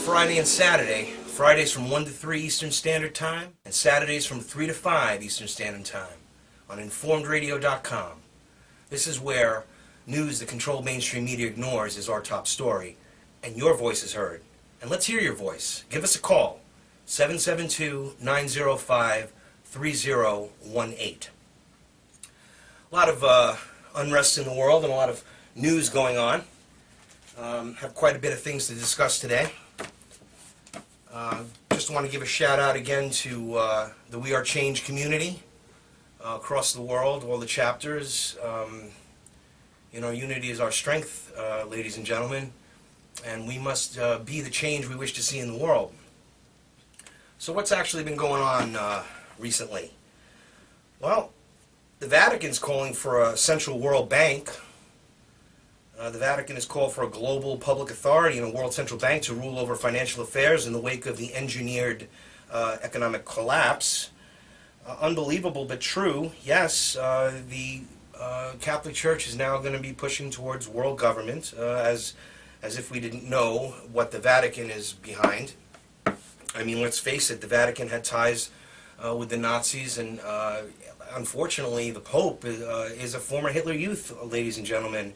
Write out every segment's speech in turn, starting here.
Friday and Saturday. Fridays from 1 to 3 Eastern Standard Time, and Saturdays from 3 to 5 Eastern Standard Time on InformedRadio.com. This is where news the controlled mainstream media ignores is our top story, and your voice is heard. And let's hear your voice. Give us a call, 772-905-3018. A lot of unrest in the world and a lot of news going on. Have quite a bit of things to discuss today. Just want to give a shout out again to the We Are Change community across the world, all the chapters. Unity is our strength, ladies and gentlemen, and we must be the change we wish to see in the world. So what's actually been going on recently? Well, the Vatican's calling for a central world bank. The Vatican has called for a global public authority and a world central bank to rule over financial affairs in the wake of the engineered economic collapse. Unbelievable but true. Yes, the Catholic Church is now going to be pushing towards world government, as if we didn't know what the Vatican is behind. I mean, let's face it, the Vatican had ties with the Nazis, and unfortunately the Pope is a former Hitler Youth, ladies and gentlemen.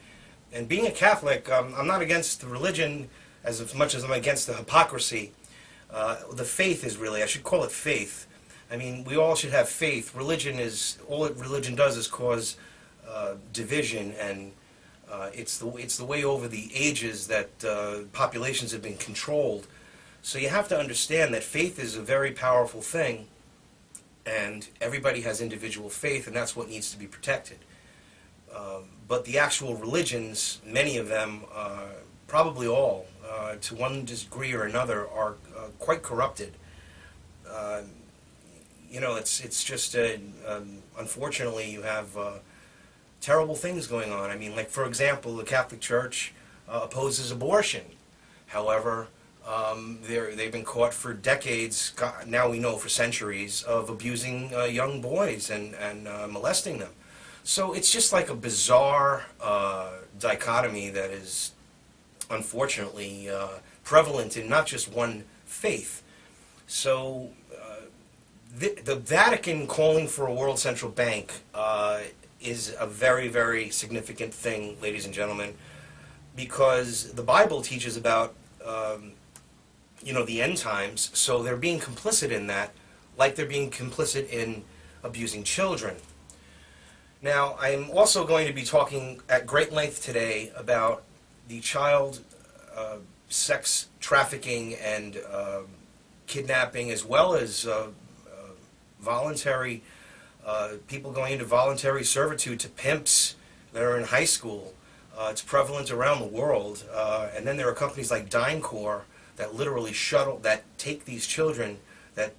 And being a Catholic, I'm not against the religion as much as I'm against the hypocrisy. The faith is really, I should call it faith. I mean, we all should have faith. Religion is, all religion does is cause division, and it's the way over the ages that populations have been controlled. So you have to understand that faith is a very powerful thing, and everybody has individual faith, and that's what needs to be protected. But the actual religions, many of them, probably all, to one degree or another, are quite corrupted. It's just, unfortunately, you have terrible things going on. I mean, like, for example, the Catholic Church opposes abortion. However, they've been caught for decades, now we know for centuries, of abusing young boys and molesting them. So it's just like a bizarre dichotomy that is unfortunately prevalent in not just one faith. So the Vatican calling for a world central bank is a very, very significant thing, ladies and gentlemen, because the Bible teaches about the end times, so they're being complicit in that, like they're being complicit in abusing children. Now, I'm also going to be talking at great length today about the child sex trafficking and kidnapping, as well as voluntary people going into voluntary servitude to pimps that are in high school. It's prevalent around the world. And then there are companies like Dyncorp that literally take these children that,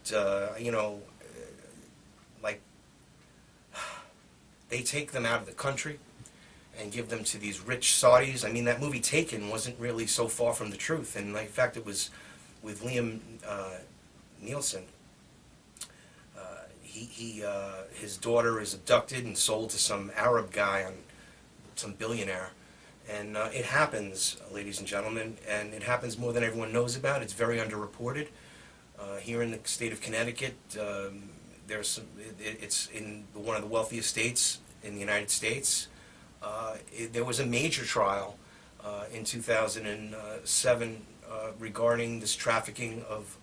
they take them out of the country and give them to these rich Saudis. I mean, that movie Taken wasn't really so far from the truth. And in fact, it was with Liam Neeson. His daughter is abducted and sold to some Arab guy, some billionaire. And it happens, ladies and gentlemen, and it happens more than everyone knows about. It's very underreported. Here in the state of Connecticut, it's in one of the wealthiest states in the United States. There was a major trial in 2007 regarding this trafficking of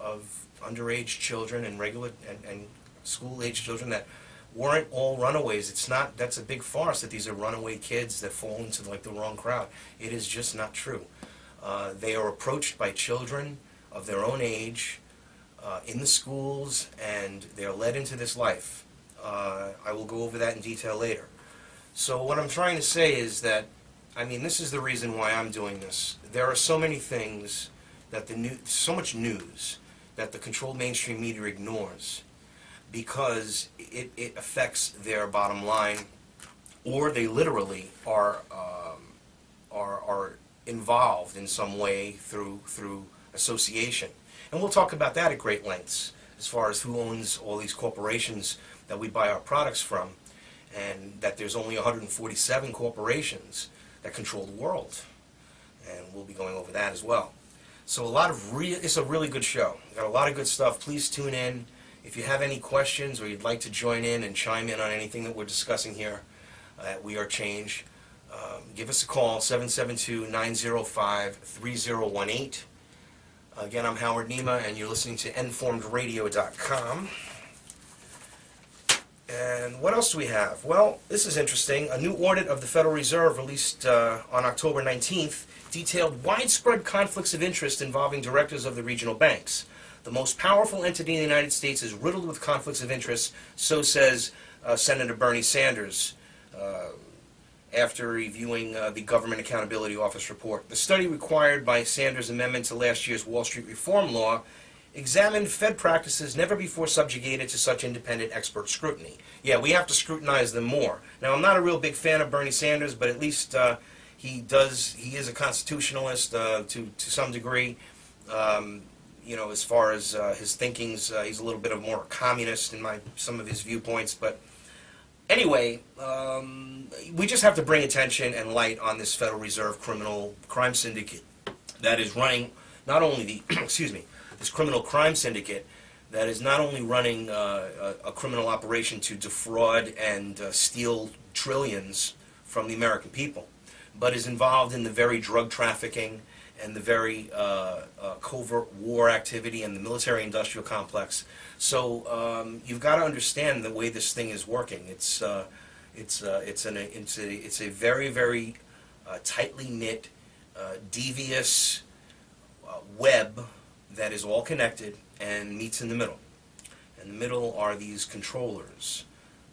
underage children and regular and school-age children that weren't all runaways. That's a big farce that these are runaway kids that fall into the wrong crowd. It is just not true. They are approached by children of their own age in the schools, and they're led into this life. I will go over that in detail later. So what I'm trying to say is that, I mean, this is the reason why I'm doing this. There are so many things that so much news that the controlled mainstream media ignores because it affects their bottom line, or they literally are involved in some way through association. And we'll talk about that at great lengths, as far as who owns all these corporations that we buy our products from, and that there's only 147 corporations that control the world. And we'll be going over that as well. So it's a really good show. Got a lot of good stuff. Please tune in. If you have any questions or you'd like to join in and chime in on anything that we're discussing here at We Are Change, give us a call, 772-905-3018. Again, I'm Howard Nema, and you're listening to informedradio.com. And what else do we have? Well, this is interesting. A new audit of the Federal Reserve released on October 19th detailed widespread conflicts of interest involving directors of the regional banks. The most powerful entity in the United States is riddled with conflicts of interest, so says Senator Bernie Sanders after reviewing the Government Accountability Office report. The study required by Sanders' amendment to last year's Wall Street reform law examined Fed practices never before subjugated to such independent expert scrutiny. Yeah, we have to scrutinize them more. Now, I'm not a real big fan of Bernie Sanders, but at least he is a constitutionalist to some degree. You know, as far as his thinkings, he's a little bit of more communist in some of his viewpoints. But anyway, we just have to bring attention and light on this Federal Reserve criminal crime syndicate that is running not only the this criminal crime syndicate that is not only running a criminal operation to defraud and steal trillions from the American people, but is involved in the very drug trafficking and the very covert war activity and the military-industrial complex. So you've got to understand the way this thing is working. It's a very, very tightly knit, devious web that is all connected and meets in the middle. In the middle are these controllers,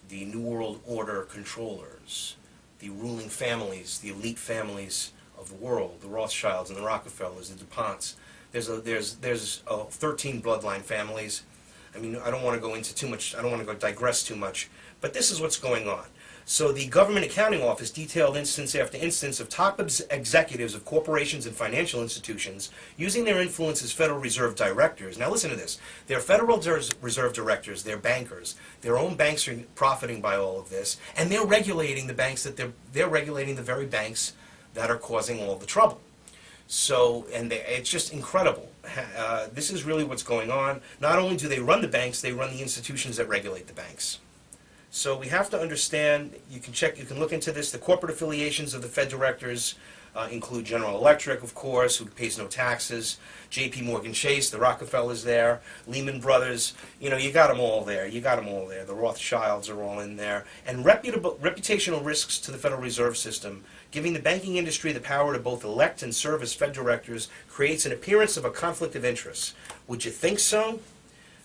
the New World Order controllers, the ruling families, the elite families of the world, the Rothschilds and the Rockefellers, the DuPonts. There's 13 bloodline families. I mean, I don't want to go into too much, I don't want to digress too much, but this is what's going on. So the Government Accounting Office detailed instance after instance of top executives of corporations and financial institutions using their influence as Federal Reserve directors. Now listen to this. They're Federal Reserve directors, they're bankers. Their own banks are profiting by all of this, and they're regulating the banks they're regulating the very banks that are causing all the trouble. So, it's just incredible. This is really what's going on. Not only do they run the banks, they run the institutions that regulate the banks. So we have to understand, you can look into this. The corporate affiliations of the Fed directors include General Electric, of course, who pays no taxes, J.P. Morgan Chase, the Rockefellers there, Lehman Brothers, you got them all there. The Rothschilds are all in there. And reputational risks to the Federal Reserve System, giving the banking industry the power to both elect and serve as Fed directors, creates an appearance of a conflict of interest. Would you think so?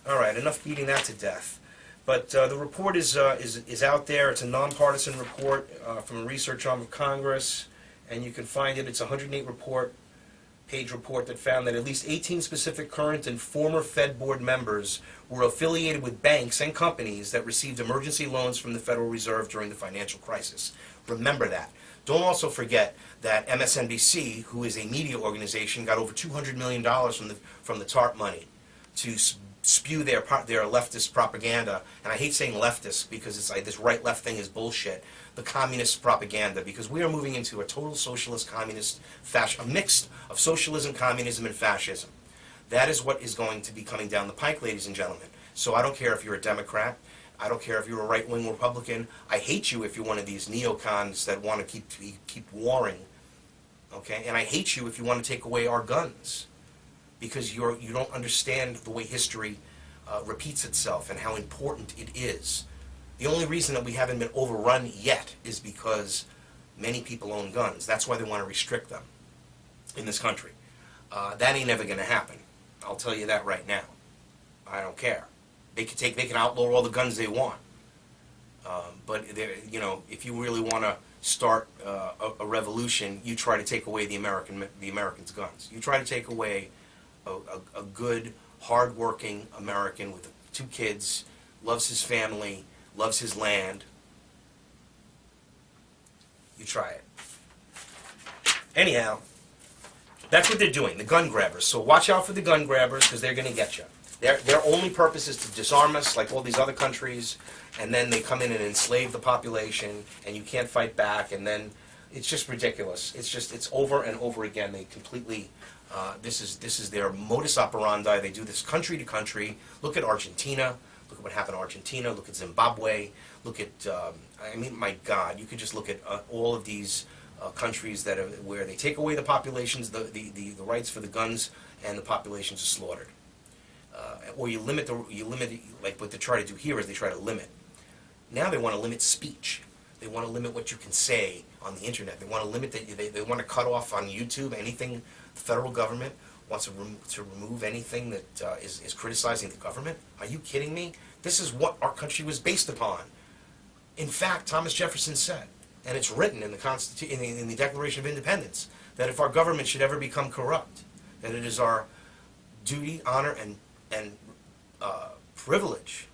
All right, enough beating that to death. But the report is out there. It's a nonpartisan report from a research arm of Congress, and you can find it. It's a 108-page report that found that at least 18 specific current and former Fed board members were affiliated with banks and companies that received emergency loans from the Federal Reserve during the financial crisis. Remember that. Don't also forget that MSNBC, who is a media organization, got over $200 million from the TARP money to spew their leftist propaganda. And I hate saying leftist because it's like this right-left thing is bullshit. The communist propaganda, because we are moving into a total socialist, communist, a mix of socialism, communism, and fascism. That is what is going to be coming down the pike, ladies and gentlemen. So I don't care if you're a Democrat. I don't care if you're a right-wing Republican. I hate you if you're one of these neocons that want to keep warring. Okay? And I hate you if you want to take away our guns, because you don't understand the way history repeats itself and how important it is. The only reason that we haven't been overrun yet is because many people own guns. That's why they want to restrict them in this country. That ain't never going to happen. I'll tell you that right now. I don't care. They can outlaw all the guns they want. But if you really want to start a revolution, you try to take away the Americans' guns. You try to take away a good, hard-working American with 2 kids, loves his family, loves his land. You try it. Anyhow, that's what they're doing, the gun grabbers. So watch out for the gun grabbers, because they're going to get you. Their only purpose is to disarm us, like all these other countries, and then they come in and enslave the population, and you can't fight back, and then it's just ridiculous. It's over and over again. They completely This is their modus operandi. They do this country to country. Look at Argentina. Look at what happened to Argentina. Look at Zimbabwe. Look at, I mean, my God, you could just look at all of these countries that are, where they take away the populations, the rights for the guns, and the populations are slaughtered. Or you limit, like what they try to do here is they try to limit. Now they want to limit speech. They want to limit what you can say on the internet. They want to limit that. They want to cut off on YouTube anything. The federal government wants to remove anything that is criticizing the government. Are you kidding me? This is what our country was based upon. In fact, Thomas Jefferson said, and it's written in the Constitution, in the Declaration of Independence, that if our government should ever become corrupt, that it is our duty, honor, and privilege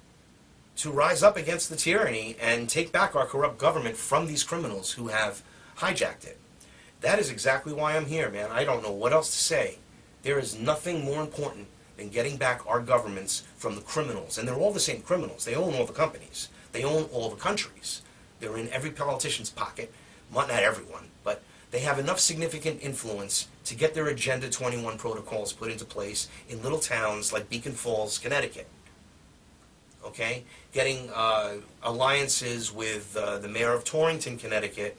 to rise up against the tyranny and take back our corrupt government from these criminals who have hijacked it. That is exactly why I'm here, man. I don't know what else to say. There is nothing more important than getting back our governments from the criminals. And they're all the same criminals. They own all the companies. They own all the countries. They're in every politician's pocket. Well, not everyone, but they have enough significant influence to get their Agenda 21 protocols put into place in little towns like Beacon Falls, Connecticut. Okay? Getting alliances with the mayor of Torrington, Connecticut,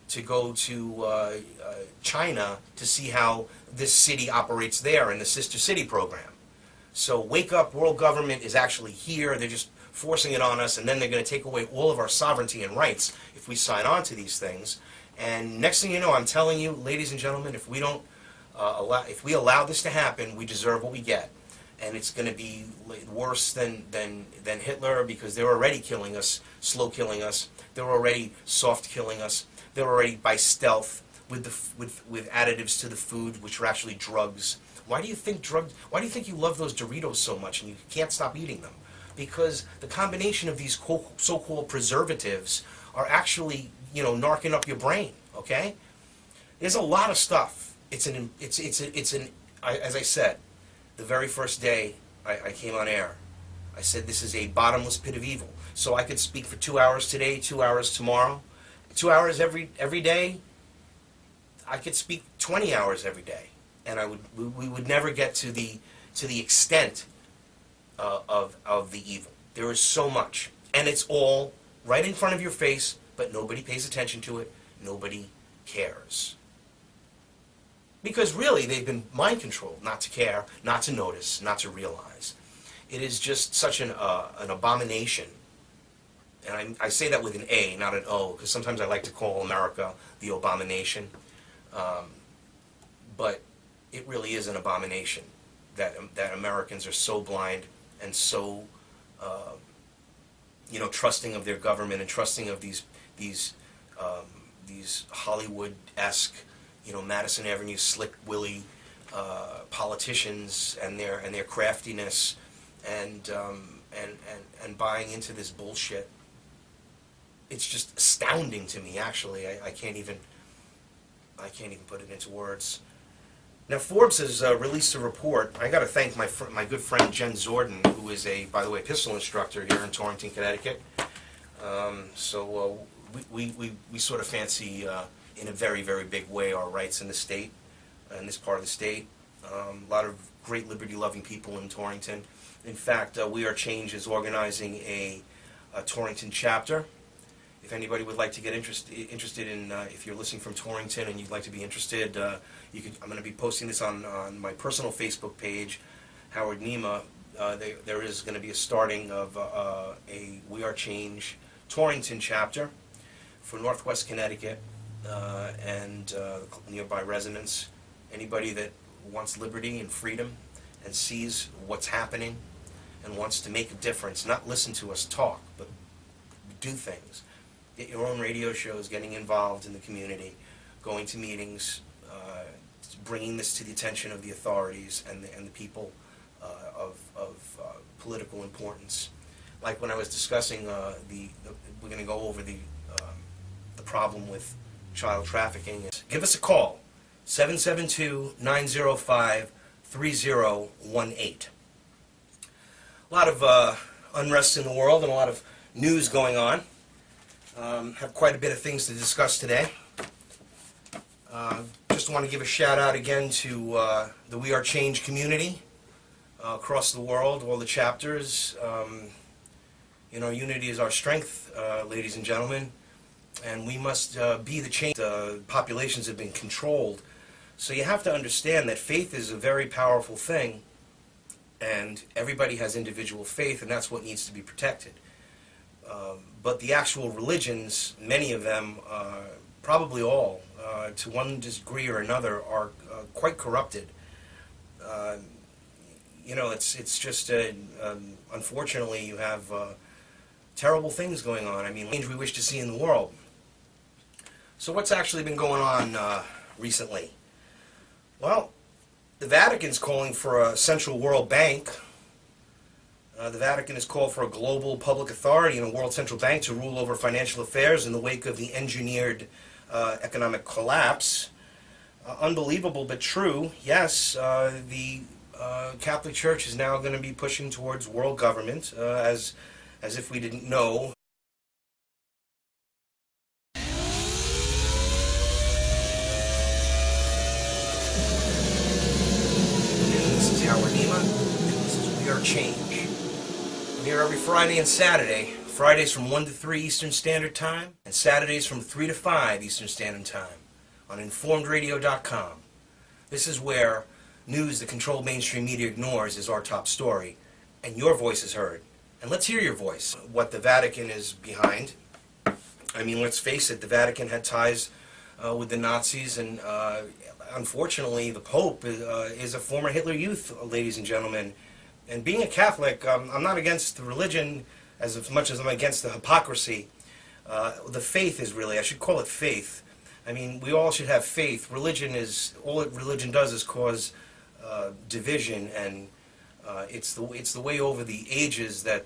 to go to China to see how this city operates there in the Sister City program. So wake up, world government is actually here. They're just forcing it on us, and then they're going to take away all of our sovereignty and rights if we sign on to these things. And next thing you know, I'm telling you, ladies and gentlemen, if we don't if we allow this to happen, we deserve what we get. And it's going to be worse than Hitler, because they're already killing us, slow killing us. They're already soft killing us. They're already by stealth with additives to the food, which are actually drugs. Why do you think you love those Doritos so much and you can't stop eating them? Because the combination of these so-called preservatives are actually, you know, narking up your brain. Okay, there's a lot of stuff. As I said, the very first day I came on air, I said this is a bottomless pit of evil. So I could speak for 2 hours today, 2 hours tomorrow, 2 hours every day. I could speak 20 hours every day, and we would never get to the extent of the evil. There is so much, and it's all right in front of your face, but nobody pays attention to it. Nobody cares. Because really, they've been mind controlled not to care, not to notice, not to realize. It is just such an abomination. And I say that with an A, not an O, because sometimes I like to call America the abomination. But it really is an abomination that Americans are so blind and so you know, trusting of their government and trusting of these Hollywood-esque, you know, Madison Avenue Slick Willie politicians and their craftiness and buying into this bullshit. It's just astounding to me. Actually, I can't even put it into words. Now, Forbes has released a report. I got to thank my good friend Jen Zorden, who is by the way, pistol instructor here in Torrington, Connecticut. So we sort of fancy, in a very, very big way, our rights in the state, in this part of the state. A lot of great liberty-loving people in Torrington. In fact, We Are Change is organizing a Torrington chapter. If anybody would like to get interested in, if you're listening from Torrington and you'd like to be interested, I'm going to be posting this on my personal Facebook page, Howard Nema. There is going to be a starting of a We Are Change Torrington chapter for Northwest Connecticut and nearby residents. Anybody that wants liberty and freedom and sees what's happening and wants to make a difference, not listen to us talk, but do things. Get your own radio shows, getting involved in the community, going to meetings, bringing this to the attention of the authorities and the people of political importance. Like when I was discussing we're going to go over the problem with child trafficking. Give us a call, 772-905-3018. A lot of unrest in the world and a lot of news going on. Have quite a bit of things to discuss today. Just just want to give a shout out again to the We Are Change community across the world, all the chapters. Unity is our strength, ladies and gentlemen, and we must be the change. Populations have been controlled, so you have to understand that faith is a very powerful thing, and everybody has individual faith, and that's what needs to be protected. But the actual religions, many of them, probably all, to one degree or another, are quite corrupted. It's just, unfortunately, you have terrible things going on. I mean, change we wish to see in the world. So what's actually been going on recently? Well, the Vatican's calling for a central world bank. The Vatican has called for a global public authority and a world central bank to rule over financial affairs in the wake of the engineered economic collapse. Unbelievable but true. Yes, the Catholic Church is now going to be pushing towards world government, as if we didn't know. This is our Nema, and this is We Are Change. I'm here every Friday and Saturday. Fridays from 1 to 3 Eastern Standard Time, and Saturdays from 3 to 5 Eastern Standard Time on InformedRadio.com. This is where news the controlled mainstream media ignores is our top story, and your voice is heard. And let's hear your voice. What the Vatican is behind. I mean, let's face it, the Vatican had ties with the Nazis, and unfortunately the Pope is a former Hitler Youth, ladies and gentlemen. And being a Catholic, I'm not against the religion as much as I'm against the hypocrisy. The faith is really, I should call it faith. I mean, we all should have faith. Religion is, all religion does is cause division, and it's the way over the ages that